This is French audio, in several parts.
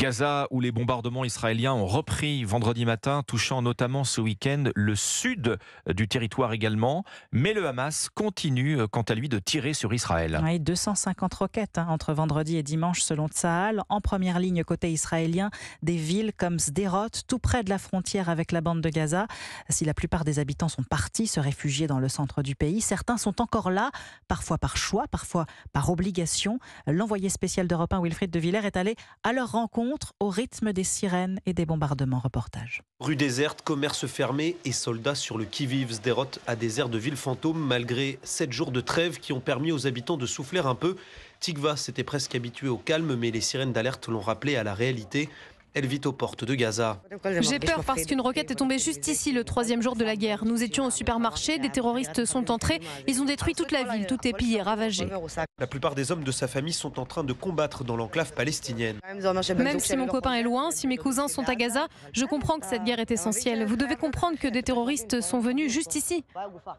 Gaza, où les bombardements israéliens ont repris vendredi matin, touchant notamment ce week-end le sud du territoire également. Mais le Hamas continue, quant à lui, de tirer sur Israël. Oui, 250 roquettes entre vendredi et dimanche selon Tsahal. En première ligne côté israélien, des villes comme Sderot, tout près de la frontière avec la bande de Gaza. Si la plupart des habitants sont partis se réfugier dans le centre du pays, certains sont encore là, parfois par choix, parfois par obligation. L'envoyé spécial d'Europe 1, Wilfried de Villers, est allé à leur rencontre au rythme des sirènes et des bombardements. Reportage. Rue déserte, commerce fermé et soldats sur le qui-vive. Sderot a des airs de ville fantôme malgré 7 jours de trêve qui ont permis aux habitants de souffler un peu. Tikva s'était presque habitué au calme, mais les sirènes d'alerte l'ont rappelé à la réalité. Elle vit aux portes de Gaza. J'ai peur parce qu'une roquette est tombée juste ici le 3e jour de la guerre. Nous étions au supermarché, des terroristes sont entrés, ils ont détruit toute la ville, tout est pillé, ravagé. La plupart des hommes de sa famille sont en train de combattre dans l'enclave palestinienne. Même si mon copain est loin, si mes cousins sont à Gaza, je comprends que cette guerre est essentielle. Vous devez comprendre que des terroristes sont venus juste ici.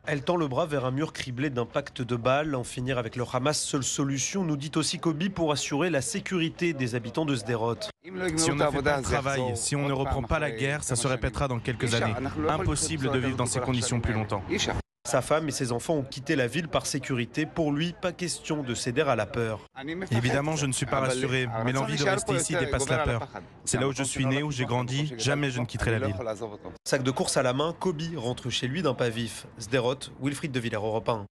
Elle tend le bras vers un mur criblé d'impacts de balles. En finir avec le Hamas, seule solution, nous dit aussi Kobi, pour assurer la sécurité des habitants de Sderot. Si on ne fait pas le travail, si on ne reprend pas la guerre, ça se répétera dans quelques années. Impossible de vivre dans ces conditions plus longtemps. Sa femme et ses enfants ont quitté la ville par sécurité. Pour lui, pas question de céder à la peur. Évidemment, je ne suis pas rassuré, mais l'envie de rester ici dépasse la peur. C'est là où je suis né, où j'ai grandi, jamais je ne quitterai la ville. Sac de course à la main, Kobi rentre chez lui d'un pas vif. Sderot, Wilfried de Villers, Europe 1.